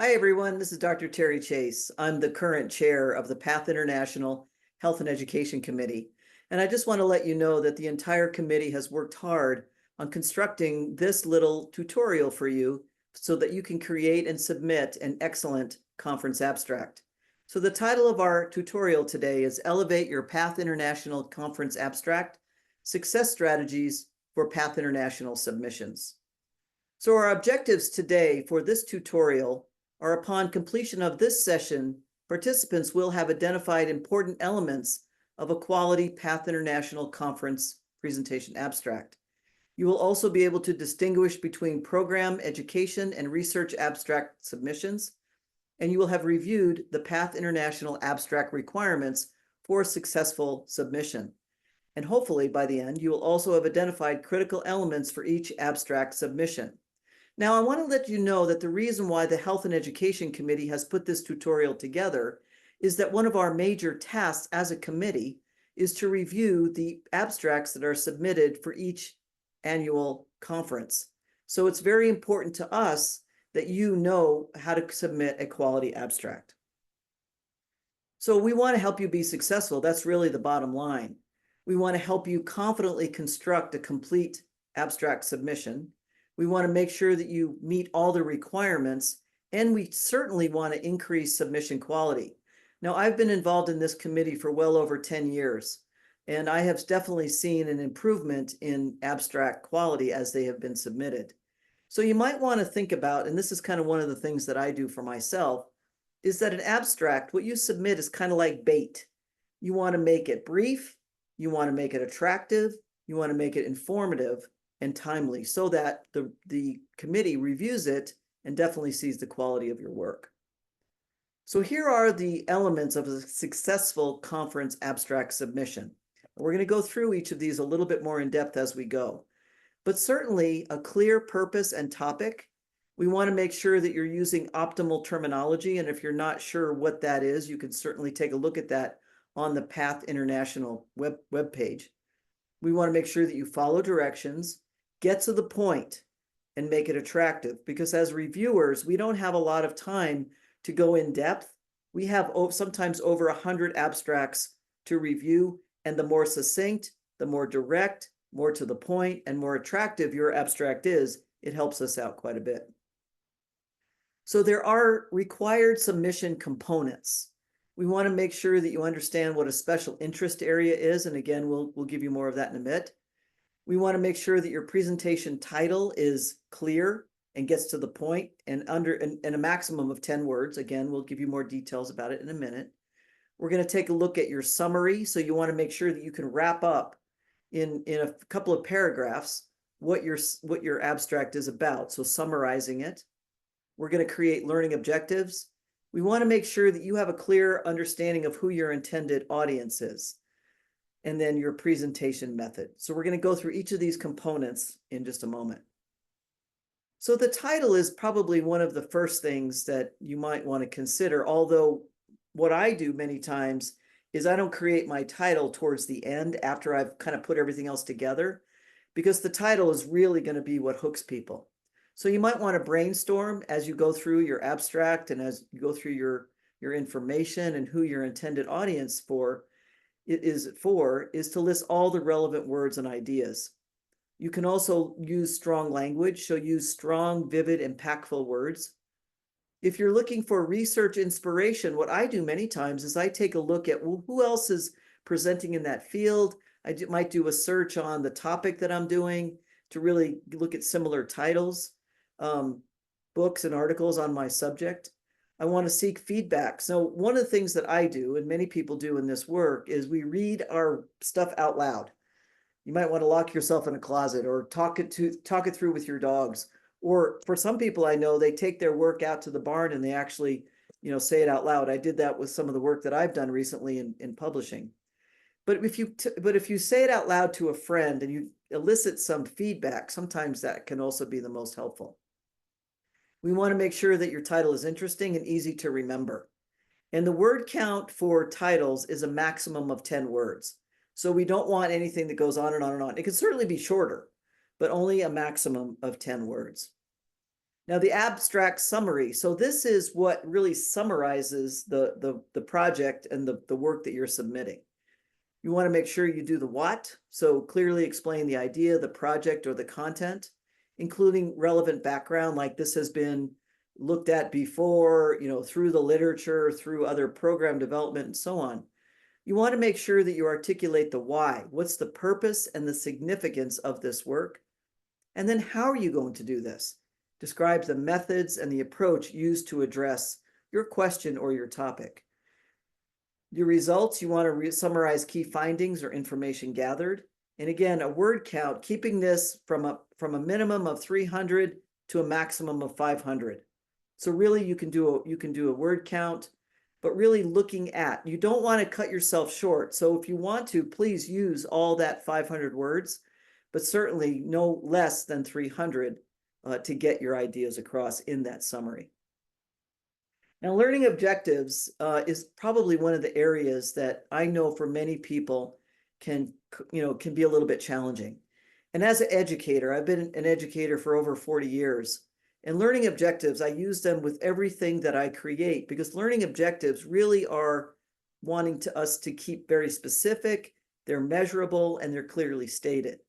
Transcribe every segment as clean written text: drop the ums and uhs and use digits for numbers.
Hi, everyone. This is Dr. Terry Chase. I'm the current chair of the PATH International Health and Education Committee. And I just want to let you know that the entire committee has worked hard on constructing this little tutorial for you so that you can create and submit an excellent conference abstract. So the title of our tutorial today is Elevate Your PATH International Conference Abstract, Success Strategies for PATH International Submissions. So our objectives today for this tutorial are upon completion of this session, participants will have identified important elements of a quality PATH International Conference presentation abstract. You will also be able to distinguish between program, education, and research abstract submissions, and you will have reviewed the PATH International abstract requirements for successful submission. And hopefully by the end, you will also have identified critical elements for each abstract submission. Now, I want to let you know that the reason why the Health and Education Committee has put this tutorial together is that one of our major tasks as a committee is to review the abstracts that are submitted for each annual conference. So it's very important to us that you know how to submit a quality abstract. So we want to help you be successful. That's really the bottom line. We want to help you confidently construct a complete abstract submission. We want to make sure that you meet all the requirements, and we certainly want to increase submission quality. Now, I've been involved in this committee for well over 10 years, and I have definitely seen an improvement in abstract quality as they have been submitted. So you might want to think about, and this is kind of one of the things that I do for myself, is that an abstract, what you submit is kind of like bait. You want to make it brief, you want to make it attractive, you want to make it informative and timely so that the committee reviews it and definitely sees the quality of your work. So here are the elements of a successful conference abstract submission. We're going to go through each of these a little bit more in depth as we go, but certainly a clear purpose and topic. We want to make sure that you're using optimal terminology, and if you're not sure what that is, you can certainly take a look at that on the PATH International web page. We want to make sure that you follow directions, get to the point, and make it attractive, because as reviewers, we don't have a lot of time to go in depth. We have sometimes over 100 abstracts to review, and the more succinct, the more direct, more to the point, and more attractive your abstract is, it helps us out quite a bit. So there are required submission components. We want to make sure that you understand what a special interest area is, and again, we'll give you more of that in a bit. We want to make sure that your presentation title is clear and gets to the point and in a maximum of 10 words. Again, we'll give you more details about it in a minute. We're going to take a look at your summary. So you want to make sure that you can wrap up in a couple of paragraphs what your abstract is about. So summarizing it. We're going to create learning objectives. We want to make sure that you have a clear understanding of who your intended audience is, and then your presentation method. So we're going to go through each of these components in just a moment. So the title is probably one of the first things that you might want to consider, although what I do many times is I don't create my title towards the end after I've kind of put everything else together, because the title is really going to be what hooks people. So you might want to brainstorm as you go through your abstract and as you go through your information and who your intended audience is to list all the relevant words and ideas. You can also use strong language, so use strong, vivid, impactful words. If you're looking for research inspiration, what I do many times is I take a look at, well, who else is presenting in that field? I might do a search on the topic that I'm doing to really look at similar titles, books and articles on my subject. I want to seek feedback. So one of the things that I do, and many people do in this work, is we read our stuff out loud. You might want to lock yourself in a closet or talk it through with your dogs. Or for some people I know, they take their work out to the barn and they actually, say it out loud. I did that with some of the work that I've done recently in publishing. But if you say it out loud to a friend and you elicit some feedback, sometimes that can also be the most helpful. We want to make sure that your title is interesting and easy to remember. And the word count for titles is a maximum of 10 words. So we don't want anything that goes on and on and on. It can certainly be shorter, but only a maximum of 10 words. Now, the abstract summary. So this is what really summarizes the project and the work that you're submitting. You want to make sure you do the what, so clearly explain the idea, the project, or the content, including relevant background, like this has been looked at before, through the literature, through other program development, and so on. You want to make sure that you articulate the why. What's the purpose and the significance of this work? And then how are you going to do this? Describe the methods and the approach used to address your question or your topic. Your results, you want to summarize key findings or information gathered. And again, a word count, keeping this from a minimum of 300 to a maximum of 500. So really you can do a word count, but really looking at, you don't want to cut yourself short. So if you want to, please use all that 500 words, but certainly no less than 300 to get your ideas across in that summary. Now, learning objectives is probably one of the areas that I know for many people can be a little bit challenging. And as an educator, I've been an educator for over 40 years. And learning objectives, I use them with everything that I create, because learning objectives really are wanting us to keep very specific, they're measurable, and they're clearly stated.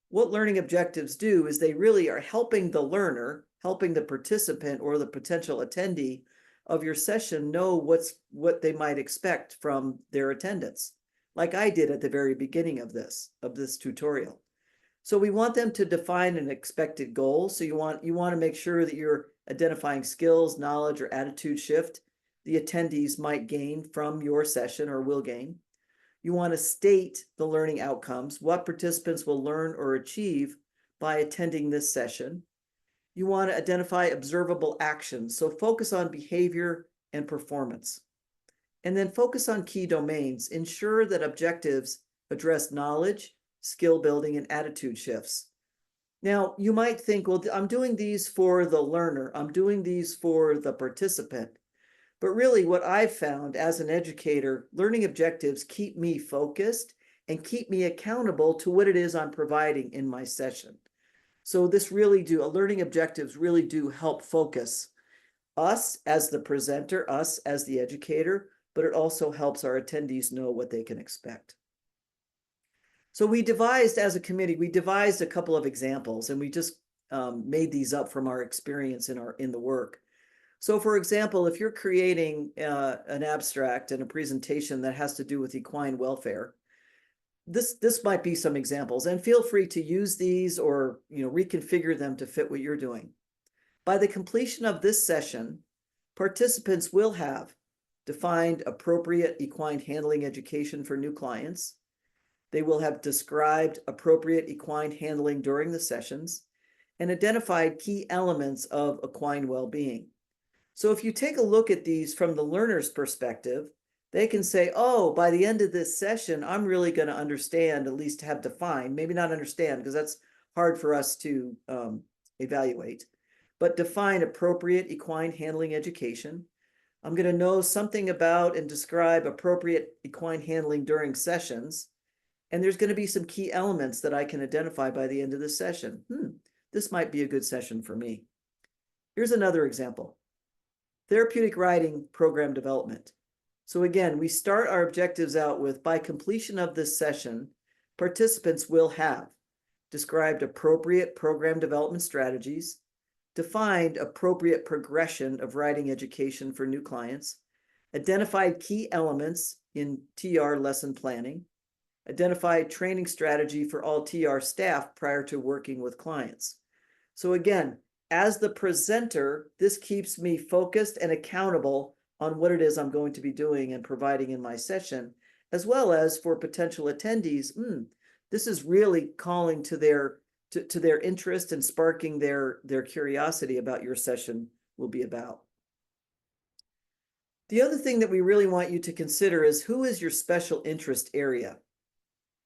What learning objectives do is they really are helping the learner, helping the participant or the potential attendee of your session know what they might expect from their attendance, like I did at the very beginning of this tutorial. So we want them to define an expected goal. So you want to make sure that you're identifying skills, knowledge, or attitude shift the attendees might gain from your session or will gain. You want to state the learning outcomes, what participants will learn or achieve by attending this session. You want to identify observable actions, so focus on behavior and performance. And then focus on key domains. Ensure that objectives address knowledge, skill building, and attitude shifts. Now, you might think, well, I'm doing these for the learner, I'm doing these for the participant. But really, what I've found as an educator, learning objectives keep me focused and keep me accountable to what it is I'm providing in my session. So learning objectives really do help focus us as the presenter, us as the educator, but it also helps our attendees know what they can expect. So as a committee, we devised a couple of examples, and we just made these up from our experience in the work. So for example, if you're creating an abstract and a presentation that has to do with equine welfare, this might be some examples, and feel free to use these or reconfigure them to fit what you're doing. By the completion of this session, participants will have defined appropriate equine handling education for new clients. They will have described appropriate equine handling during the sessions and identified key elements of equine well-being. So if you take a look at these from the learner's perspective, they can say, oh, by the end of this session, I'm really going to understand, at least have defined, maybe not understand, because that's hard for us to evaluate, but define appropriate equine handling education. I'm going to know something about and describe appropriate equine handling during sessions. And there's going to be some key elements that I can identify by the end of the session. This might be a good session for me. Here's another example. Therapeutic riding program development. So again, we start our objectives out with, by completion of this session, participants will have described appropriate program development strategies, defined appropriate progression of riding education for new clients, identified key elements in TR lesson planning, identified training strategy for all TR staff prior to working with clients. So again, as the presenter, this keeps me focused and accountable on what it is I'm going to be doing and providing in my session, as well as for potential attendees. This is really calling to their interest and sparking their curiosity about your session will be about. The other thing that we really want you to consider is, who is your special interest area?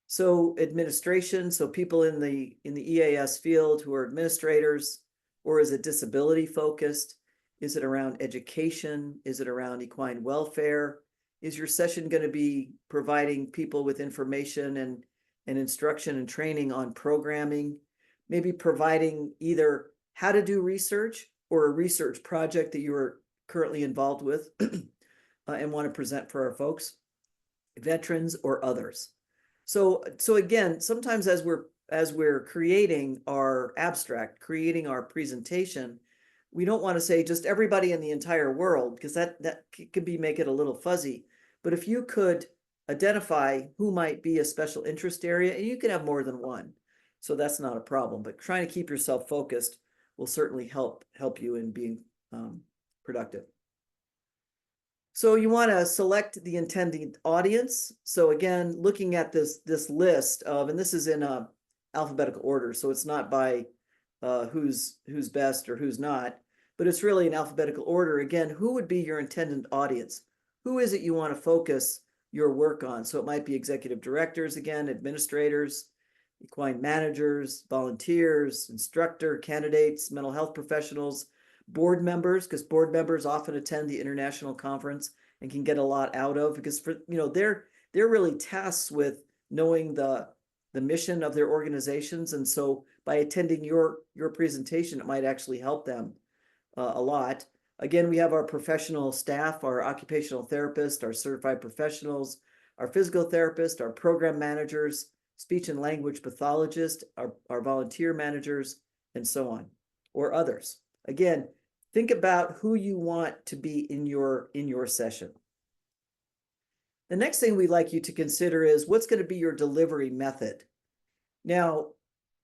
So administration, so people in the EAS field who are administrators, or is it disability focused? Is it around education? Is it around equine welfare? Is your session going to be providing people with information and instruction and training on programming? Maybe providing either how to do research or a research project that you are currently involved with and want to present for our folks, veterans, or others. So again, sometimes as we're creating our abstract, creating our presentation, we don't want to say just everybody in the entire world, because that could make it a little fuzzy. But if you could identify who might be a special interest area, and you can have more than one, so that's not a problem. But trying to keep yourself focused will certainly help you in being productive. So you want to select the intended audience. So again, looking at this list of, and this is in alphabetical order, so it's not by who's best or who's not, but it's really in alphabetical order. Again, who would be your intended audience? Who is it you want to focus your work on? So it might be executive directors, again, administrators, equine managers, volunteers, instructor, candidates, mental health professionals, board members, because board members often attend the international conference and can get a lot out of, because they're really tasked with knowing the mission of their organizations, and so by attending your presentation, it might actually help them a lot. Again, we have our professional staff, our occupational therapists, our certified professionals, our physical therapists, our program managers, speech and language pathologists, our volunteer managers, and so on, or others. Again, think about who you want to be in your session. The next thing we'd like you to consider is what's going to be your delivery method. Now,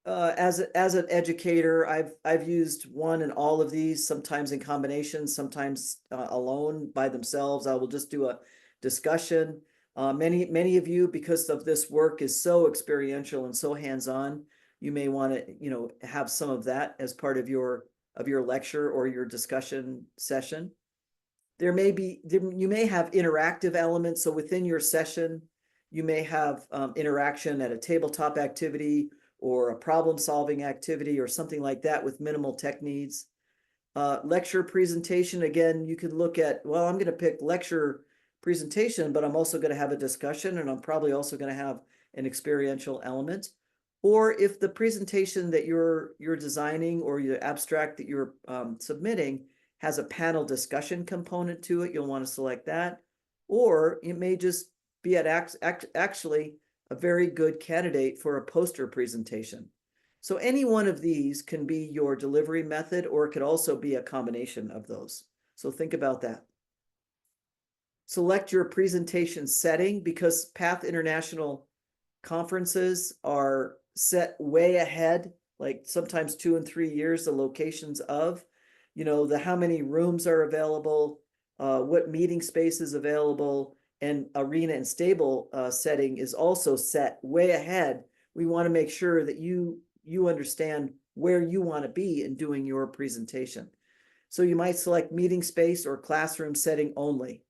as an educator, I've used one in all of these, sometimes in combination, sometimes alone by themselves. I will just do a discussion. Many of you, because of this work is so experiential and so hands-on, you may want to have some of that as part of your lecture or your discussion session. You may have interactive elements. So within your session, you may have interaction at a tabletop activity or a problem-solving activity or something like that with minimal tech needs. Lecture presentation, again, you could look at, well, I'm going to pick lecture presentation, but I'm also going to have a discussion, and I'm probably also going to have an experiential element. Or if the presentation that you're designing or the abstract that you're submitting has a panel discussion component to it, you'll want to select that. Or it may just be actually a very good candidate for a poster presentation. So any one of these can be your delivery method, or it could also be a combination of those. So think about that. Select your presentation setting, because PATH International conferences are set way ahead, like sometimes 2 and 3 years, the locations of, how many rooms are available, what meeting space is available, and arena and stable setting is also set way ahead. We want to make sure that you understand where you want to be in doing your presentation. So you might select meeting space or classroom setting only.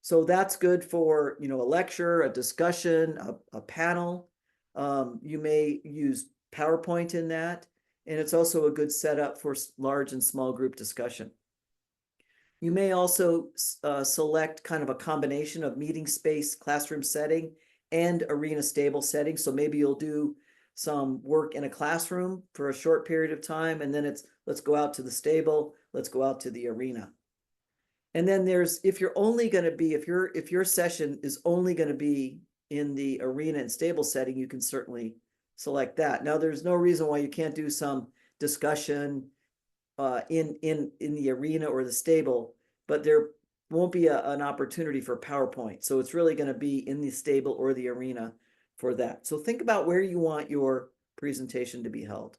So that's good for, a lecture, a discussion, a panel. You may use PowerPoint in that, and it's also a good setup for large and small group discussion. You may also select kind of a combination of meeting space, classroom setting, and arena stable setting. So maybe you'll do some work in a classroom for a short period of time, and then let's go out to the stable, let's go out to the arena. And then if your session is only going to be in the arena and stable setting, you can certainly select that. Now, there's no reason why you can't do some discussion in the arena or the stable, but there won't be an opportunity for PowerPoint. So it's really going to be in the stable or the arena for that. So think about where you want your presentation to be held.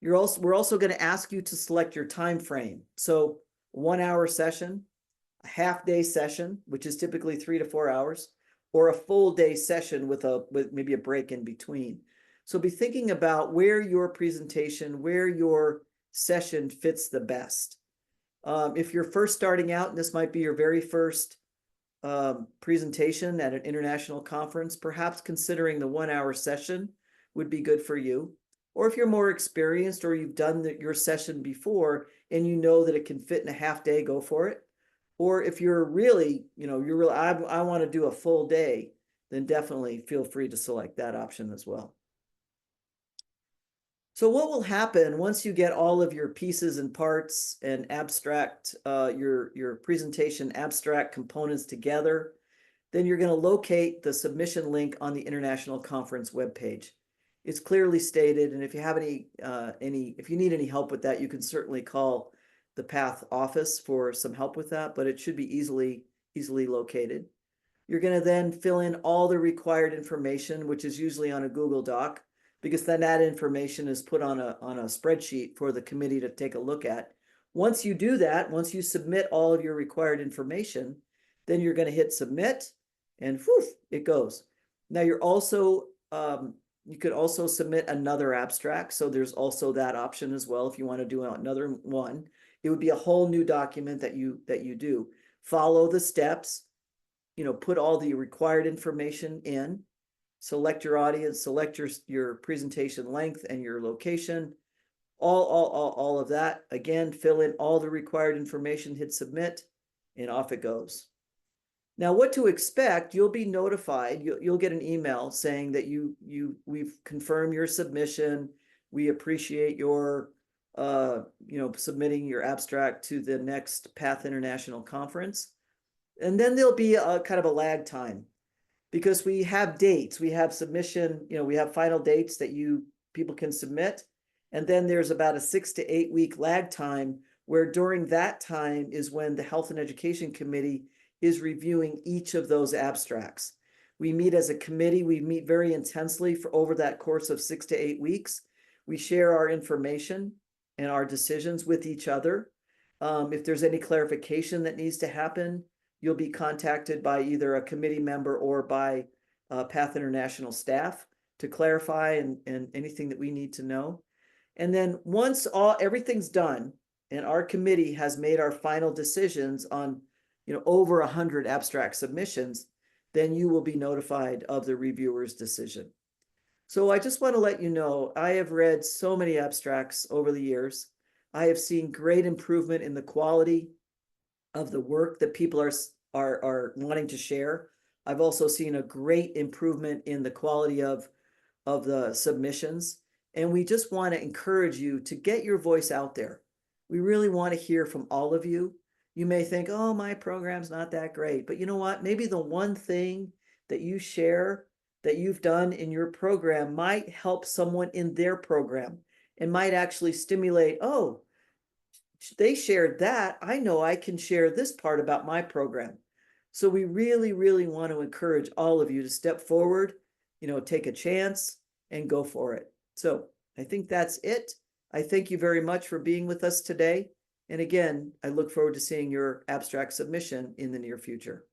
We're also going to ask you to select your time frame. So 1 hour session, a half-day session, which is typically 3 to 4 hours, or a full day session with maybe a break in between. So be thinking about where your presentation, where your session fits the best. If you're first starting out, and this might be your very first presentation at an international conference, perhaps considering the 1 hour session would be good for you. Or if you're more experienced or you've done your session before and you know that it can fit in a half day, go for it. Or if you're really, I want to do a full day, then definitely feel free to select that option as well. So what will happen once you get all of your pieces and parts and abstract, your presentation abstract components together, then you're going to locate the submission link on the International Conference webpage. It's clearly stated, and if you have if you need any help with that, you can certainly call the PATH office for some help with that, but it should be easily located. You're going to then fill in all the required information, which is usually on a Google Doc, because then that information is put on a spreadsheet for the committee to take a look at. Once you do that, once you submit all of your required information, then you're going to hit submit, and whew, it goes. Now you're also you could also submit another abstract, so there's also that option as well if you want to do another one. It would be a whole new document that you do. Follow the steps, put all the required information in, select your audience, select your presentation length and your location, all of that. Again, fill in all the required information, hit submit, and off it goes. Now, what to expect, you'll be notified, you'll get an email saying that we've confirmed your submission. We appreciate your submitting your abstract to the next PATH International Conference. And then there'll be a kind of a lag time, because we have dates, we have submission, we have final dates that people can submit. And then there's about a 6 to 8 week lag time, where during that time is when the Health and Education Committee is reviewing each of those abstracts. We meet as a committee, we meet very intensely for over that course of 6 to 8 weeks. We share our information and our decisions with each other. If there's any clarification that needs to happen, you'll be contacted by either a committee member or by PATH International staff to clarify and anything that we need to know. And then once everything's done and our committee has made our final decisions on over 100 abstract submissions, then you will be notified of the reviewer's decision. So I just want to let you know, I have read so many abstracts over the years. I have seen great improvement in the quality of the work that people are wanting to share. I've also seen a great improvement in the quality of the submissions. And we just want to encourage you to get your voice out there. We really want to hear from all of you. You may think, oh, my program's not that great. But you know what? Maybe the one thing that you share that you've done in your program might help someone in their program and might actually stimulate, oh, they shared that. I know I can share this part about my program. So we really, really want to encourage all of you to step forward, take a chance and go for it. So I think that's it. I thank you very much for being with us today. And again, I look forward to seeing your abstract submission in the near future.